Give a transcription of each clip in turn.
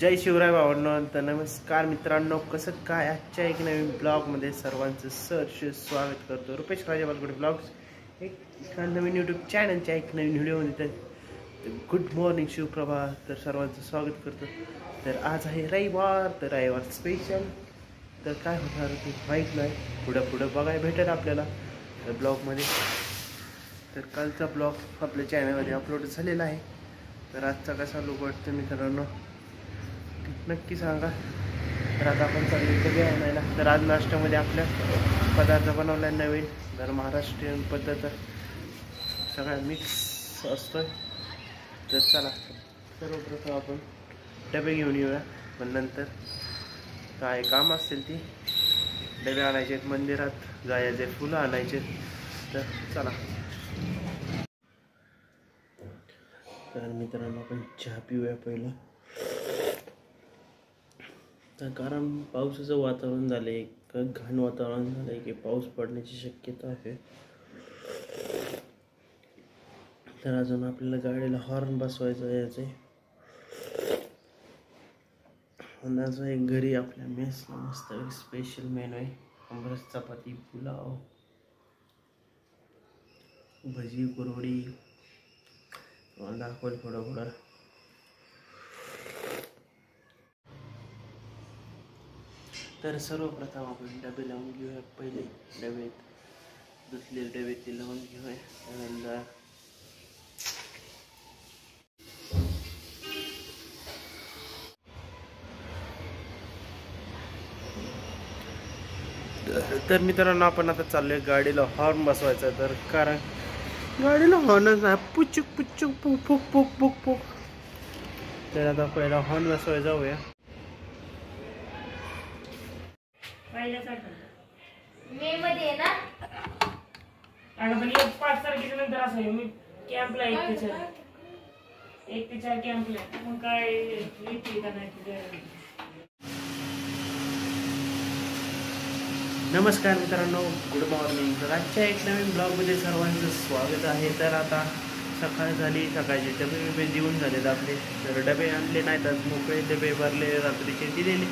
जय शिवराय भावांनो. तर नमस्कार मित्रांनो, कसं काय आजच्या एक नवीन ब्लॉगमध्ये सर्वांचं सहर्ष स्वागत करतो. रुपेश राजा बालगुडे ब्लॉग्स एक नवीन यूट्यूब चॅनलच्या एक नवीन व्हिडिओमध्ये. तर गुड मॉर्निंग शिवप्रभात. तर सर्वांचं स्वागत करतो. तर आज आहे रविवार, तर रविवार स्पेशल. तर काय होणार ते माहीत नाही, पुढं बघायला भेटेल आपल्याला तर ब्लॉगमध्ये. तर कालचा ब्लॉग आपल्या चॅनलमध्ये अपलोड झालेला आहे. तर आजचा कसा लुक वाटतं मित्रांनो नक्की सांगा. तर आता आपण चालू डबे आणायला. तर आज नाश्त्यामध्ये आपल्या पदार्थ बनवला आहे नवीन. तर महाराष्ट्रीयन पद्धत सगळ्या मिक्स असतोय. तर चला सर्वप्रथम आपण डबे घेऊन येऊया. पण नंतर काय काम असतील ती डबे आणायचे आहेत, मंदिरात जायचे, फुलं आणायचे. तर चला. तर मित्रांनो आपण चहा पिऊया पहिला. तर कारण पावसाचं वातावरण झालं आहे, घाण वातावरण झालं आहे की पाऊस पडण्याची शक्यता आहे. तर अजून आपल्याला गाडीला हॉर्न बसवायचं यायचं आहे. आणि एक घरी आपल्या मेसला मस्त स्पेशल मेनू आहे. आमरस, चपाती, पुलाव, भजी, कुरवडी दाखवल थोडं. तर सर्वप्रथम आपण डबे लावून घेऊया. पहिले डबे दुसरे डबे ते लावून घेऊया. तर मित्रांनो आपण आता चाललोय गाडीला हॉर्न बसवायचा. तर कारण गाडीला हॉर्नच नाही, पुचुक पुचुक पुक पुक पुक पुक पुक. तर आता पहिला हॉर्न बसवायला जाऊया. मे मध्ये ना आणि पण 5 तारखेच्या नंतर असं आहे. मी कॅम्पला 1 ते 4 कॅम्पला. मग काय येते का नाही. नमस्कार मित्रांनो, गुड मॉर्निंग. तर आजच्या एक नवीन ब्लॉगमध्ये सर्वांचं स्वागत आहे. तर आता सकाळ झाली, सकाळचे डबे देऊन झालेत आपले. तर डबे आणले नाहीत आज, मोकळे डबे भरले, रात्रीचे दिलेले.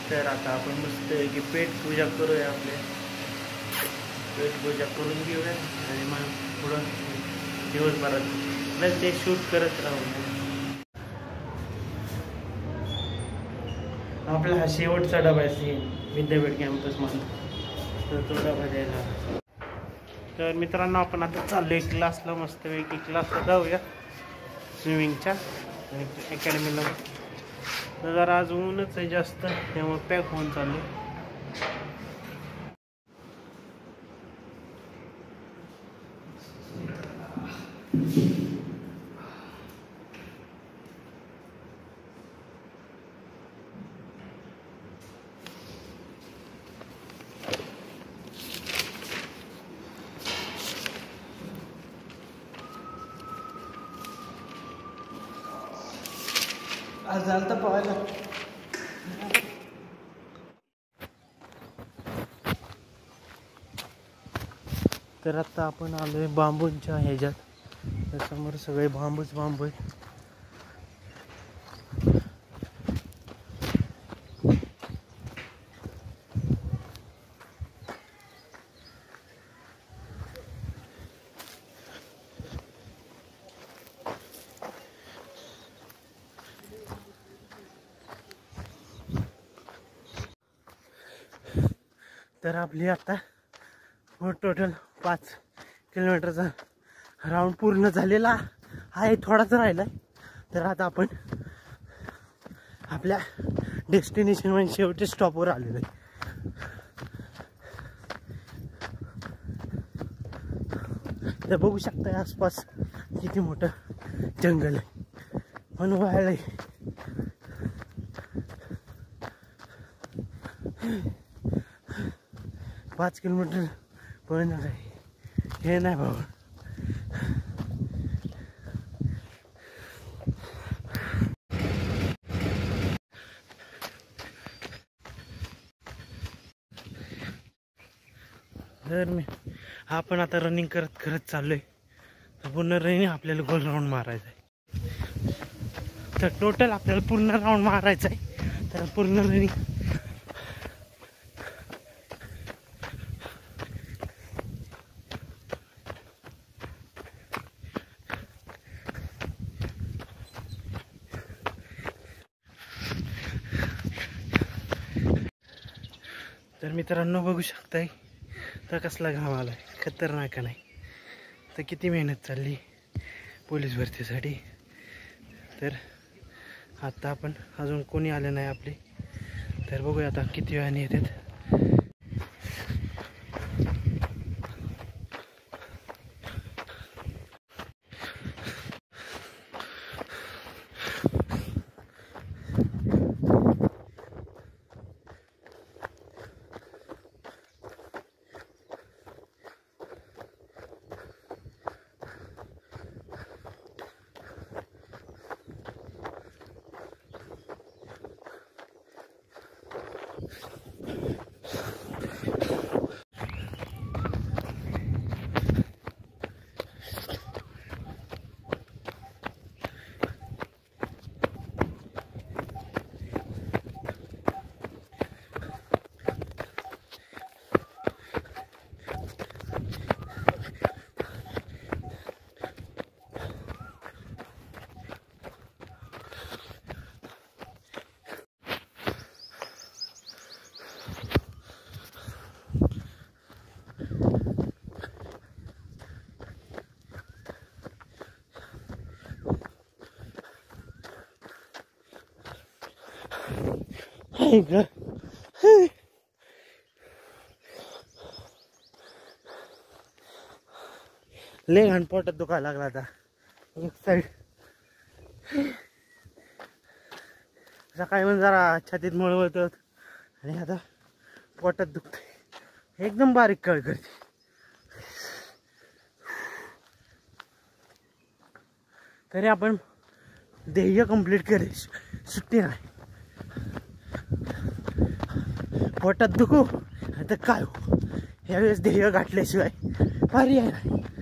तर आता आपण मस्त की पेट पूजा करूया. आपले पेट पूजा करून घेऊया आणि मग पुढं दिवसभरात ते शूट करत राहू. आपला हा शेवटचा डबा आहे विद्यापीठ कॅम्पसमध्ये. तर तो डबा द्यायला. तर मित्रांनो आपण आता चाललोय क्लासला. मस्तपैकी क्लासला जाऊया स्विमिंगच्या अकॅडमीला. तर जरा आज ऊनच आहे जास्त, त्यामुळे पॅक होऊन चाललो. आज झालं तर पाहायला. तर आता आपण आलोय बांबूंच्या ह्याच्यात. त्यासमोर सगळे बांबूच बांबू आहेत. तर आपली आता टोटल 5 किलोमीटरचा राऊंड पूर्ण झालेला आहे. थोडाच राहिला. तर आता आपण आपल्या डेस्टिनेशन म्हणजे शेवटी स्टॉपवर आलेलो आहे. तर बघू शकता आसपास किती मोठं जंगल आहे, पण वाळलंय. पाच किलोमीटर पण हे नाही बाबा. तर आपण आता रनिंग करत चाललोय. तर पुन्हा रनिंग आपल्याला गोल राऊंड मारायचा आहे. तर टोटल आपल्याला पूर्ण राऊंड मारायचा आहे. तर पूर्ण रनिंग तर मित्रांनो बघू शकताय तर कसला घाम आलाय, खतरनाक नाही. तर किती मेहनत चालली पोलीस भरतीसाठी. तर आता आपण अजून कोणी आले नाही आपले, तर बघूया आता किती वेळाने येतात. लय घाण पोटात दुखायला लागला आता एक साईड. सकाळी पण जरा छातीत मळवत आणि आता पोटात दुखत एकदम बारीक कळ करते. तरी आपण ध्येय कंप्लीट करे, सुट्टी नाही. पोटात दुखू आता काय हो, यावेळेस ध्येय गाठल्याशिवाय पर्याय नाही.